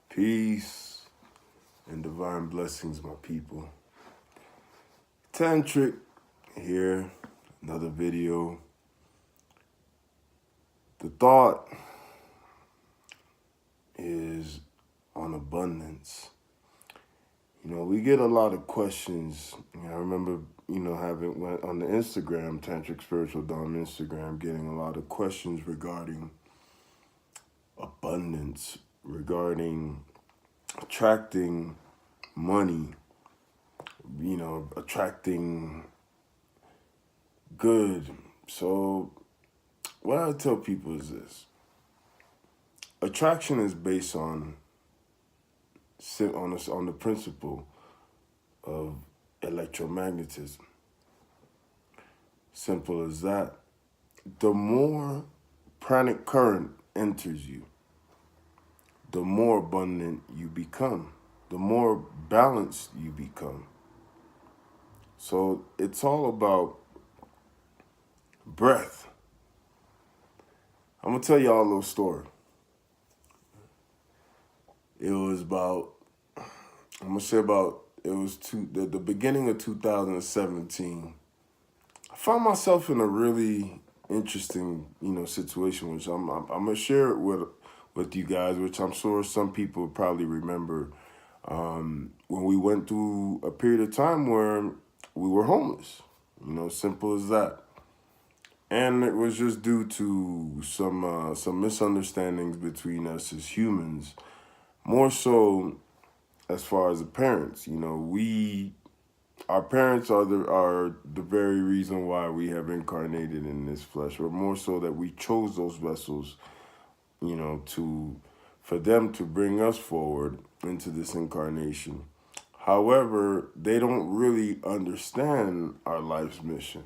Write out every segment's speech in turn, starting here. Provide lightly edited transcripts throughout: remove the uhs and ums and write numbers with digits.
Peace and divine blessings, my people. Tantric here, another video. The thought is on abundance. We get a lot of questions. I remember, having went on the Instagram, Tantric Spiritual Dawn Instagram, getting a lot of questions regarding abundance, regarding attracting money, attracting good. So what I tell people is this. Attraction is based on the principle of electromagnetism. Simple as that. The more pranic current enters you, the more abundant you become, the more balanced you become. So it's all about breath. I'm gonna tell y'all a little story. It was the beginning of 2017. I found myself in a really interesting, situation, which I'm gonna share it with you guys, which I'm sure some people probably remember. When we went through a period of time where we were homeless, simple as that. And it was just due to some misunderstandings between us as humans, more so as far as the parents. Our parents are the very reason why we have incarnated in this flesh, or more so that we chose those vessels, for them to bring us forward into this incarnation. However, they don't really understand our life's mission.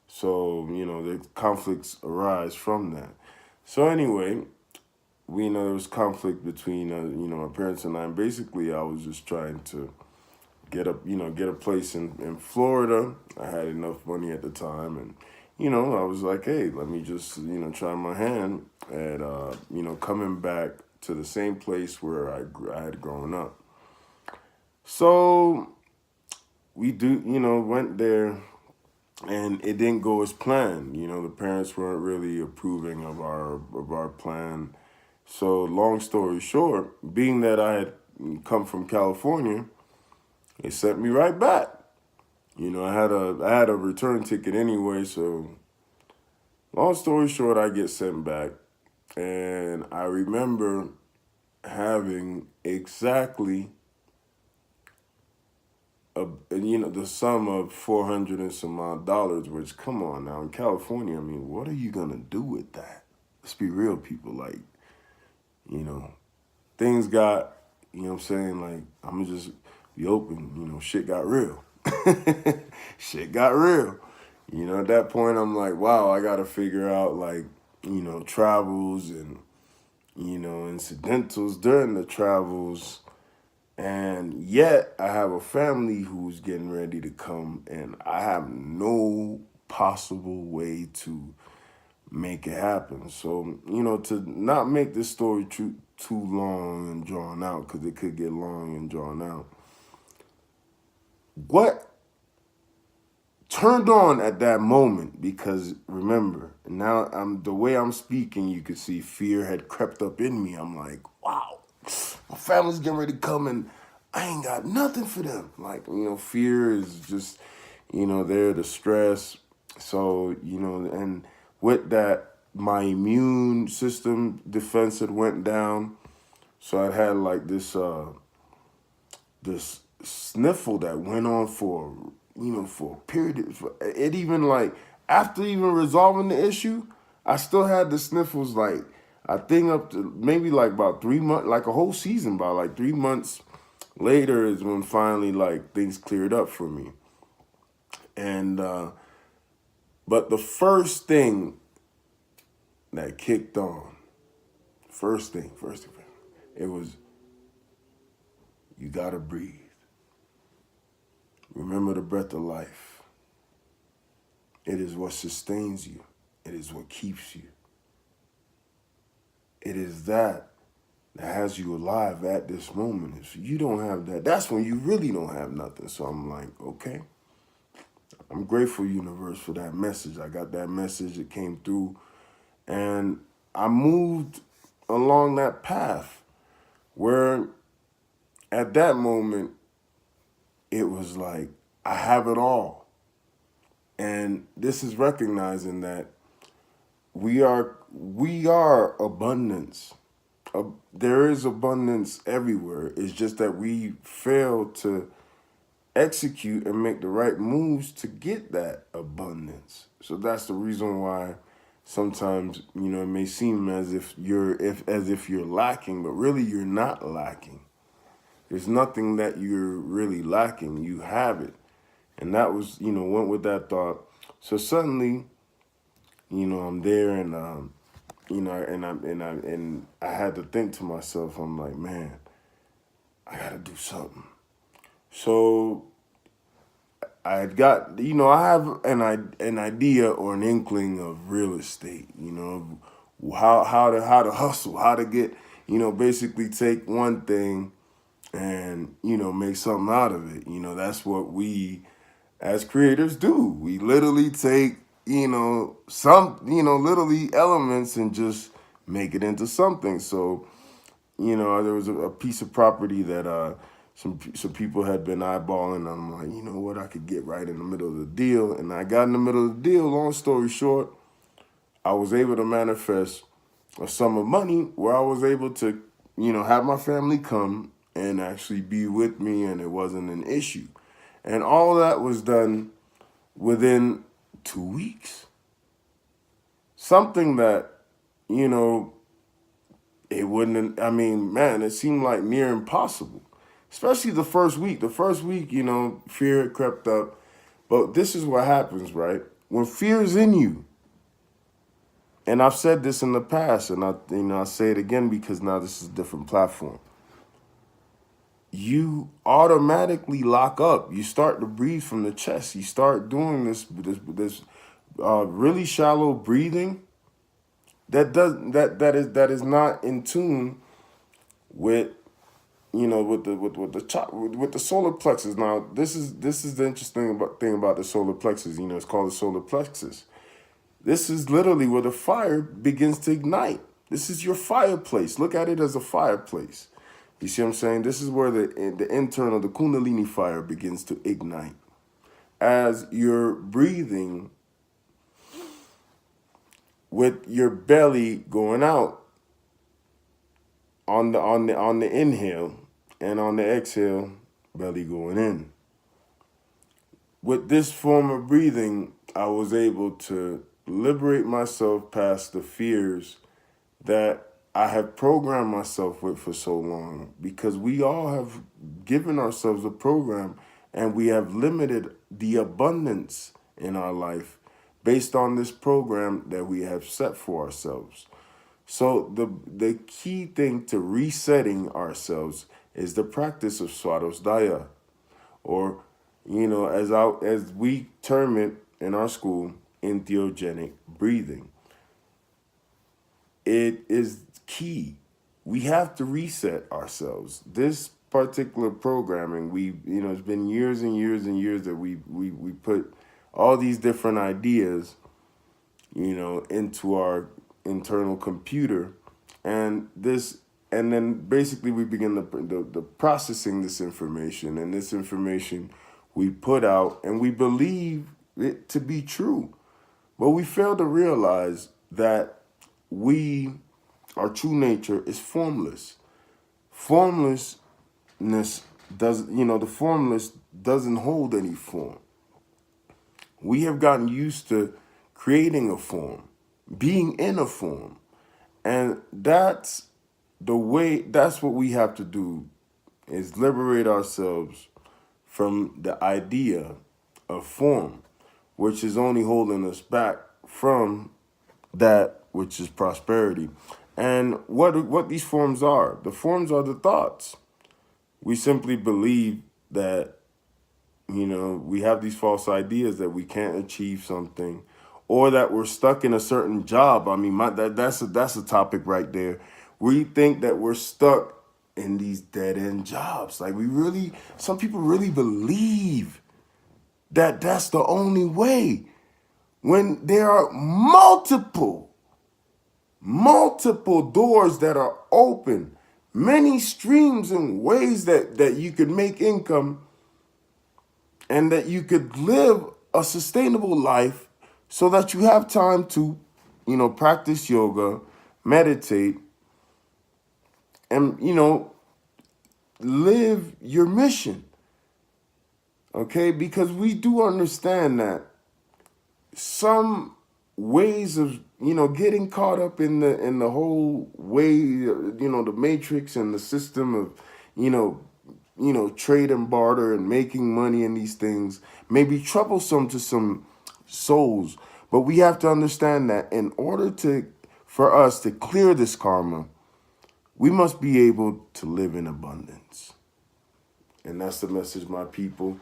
So, the conflicts arise from that. So anyway, we know there was conflict between, my parents and I. And basically, I was just trying to get a place in Florida. I had enough money at the time. And, I was like, hey, let me just, try my hand at, coming back to the same place where I had grown up. So we went there. And it didn't go as planned. The parents weren't really approving of our plan. So long story short, being that I had come from California, they sent me right back. I had a return ticket anyway. So long story short, I get sent back, and I remember having exactly the sum of $400 and some odd dollars, which, come on now, in California, what are you going to do with that? Let's be real, people. Like, things got, what I'm saying? Like, I'm going to just be open. Shit got real. Shit got real. At that point, I'm like, wow, I got to figure out, like, travels and, incidentals during the travels. And yet I have a family who's getting ready to come, and I have no possible way to make it happen. So, to not make this story too long and drawn out, because it could get long and drawn out, what turned on at that moment, because remember, now the way I'm speaking, you could see fear had crept up in me. I'm like, wow. My family's getting ready to come and I ain't got nothing for them. Like, fear is just, there to stress. So, and with that, my immune system defense had went down. So I had like this sniffle that went on for a period. It even like, after even resolving the issue, I still had the sniffles, like, I think up to maybe like about 3 months, like a whole season. By like 3 months later is when finally like things cleared up for me. And but the first thing that kicked on, first thing, it was, you gotta breathe. Remember the breath of life. It is what sustains you. It is what keeps you. It is that that has you alive at this moment. If you don't have that, that's when you really don't have nothing. So I'm like, okay, I'm grateful, universe, for that message. I got that message. It came through, and I moved along that path where at that moment it was like I have it all. And this is recognizing that we are abundance. There is abundance everywhere. It's just that we fail to execute and make the right moves to get that abundance. So that's the reason why sometimes, it may seem as if you're lacking, but really you're not lacking. There's nothing that you're really lacking. You have it. And that was, went with that thought. So suddenly, I'm there, and I had to think to myself, I'm like, man, I gotta do something. So I had got, I have an idea or an inkling of real estate, how to hustle, how to get, basically take one thing and, make something out of it. That's what we as creators do. We literally take, literally elements and just make it into something. So, there was a piece of property that some people had been eyeballing. And I'm like, you know what, I could get right in the middle of the deal. And I got in the middle of the deal. Long story short, I was able to manifest a sum of money where I was able to, have my family come and actually be with me, and it wasn't an issue. And all that was done within 2 weeks. Something that, you know, it wouldn't, I mean, man, it seemed like near impossible. Especially the first week. The first week, fear had crept up. But this is what happens, right? When fear is in you, and I've said this in the past, and I say it again because now this is a different platform. You automatically lock up. You start to breathe from the chest. You start doing this really shallow breathing that is not in tune with with the solar plexus. Now this is the interesting thing about the solar plexus. It's called the solar plexus. This is literally where the fire begins to ignite. This is your fireplace. Look at it as a fireplace. You see what I'm saying? This is where the internal, the Kundalini fire begins to ignite. As you're breathing with your belly going out on the inhale, and on the exhale, belly going in. With this form of breathing, I was able to liberate myself past the fears that I have programmed myself with for so long, because we all have given ourselves a program, and we have limited the abundance in our life based on this program that we have set for ourselves. So the key thing to resetting ourselves is the practice of Swadosdaya, or as we term it in our school, entheogenic breathing. It is key. We have to reset ourselves. This particular programming, it's been years and years and years that we put all these different ideas, into our internal computer, and then basically we begin the processing this information, and this information we put out, and we believe it to be true, but we fail to realize that our true nature is formless. Formlessness the formless doesn't hold any form. We have gotten used to creating a form, being in a form. And that's what we have to do, is liberate ourselves from the idea of form, which is only holding us back from that which is prosperity. And what these forms are, the forms are the thoughts. We simply believe that, we have these false ideas that we can't achieve something, or that we're stuck in a certain job. I mean, that's a topic right there, We think that we're stuck in these dead-end jobs. Like some people really believe that that's the only way, when there are multiple doors that are open, many streams and ways that you could make income and that you could live a sustainable life so that you have time to, practice yoga, meditate, and, live your mission. Okay? Because we do understand that some ways of, getting caught up in the whole way, the matrix and the system of, trade and barter and making money in these things may be troublesome to some souls. But we have to understand that in order for us to clear this karma, we must be able to live in abundance. And that's the message, my people.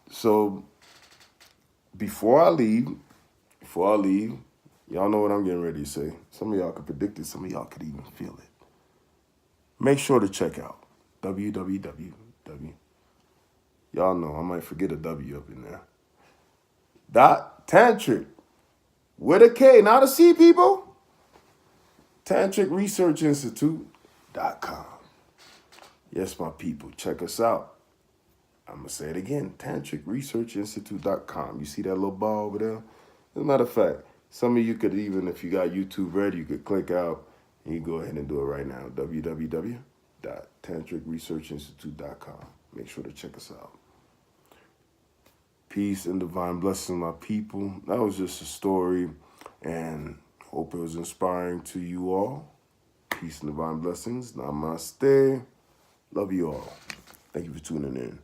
So before I leave, y'all know what I'm getting ready to say. Some of y'all could predict it. Some of y'all could even feel it. Make sure to check out www. Y'all know I might forget a W up in there. Tantric with a K, not a C, people. TantricResearchInstitute.com. Yes, my people, check us out. I'm going to say it again, TantricResearchInstitute.com. You see that little ball over there? As a matter of fact, some of you could even, if you got YouTube ready, you could click out and you go ahead and do it right now. www.TantricResearchInstitute.com. Make sure to check us out. Peace and divine blessings, my people. That was just a story, and hope it was inspiring to you all. Peace and divine blessings. Namaste. Love you all. Thank you for tuning in.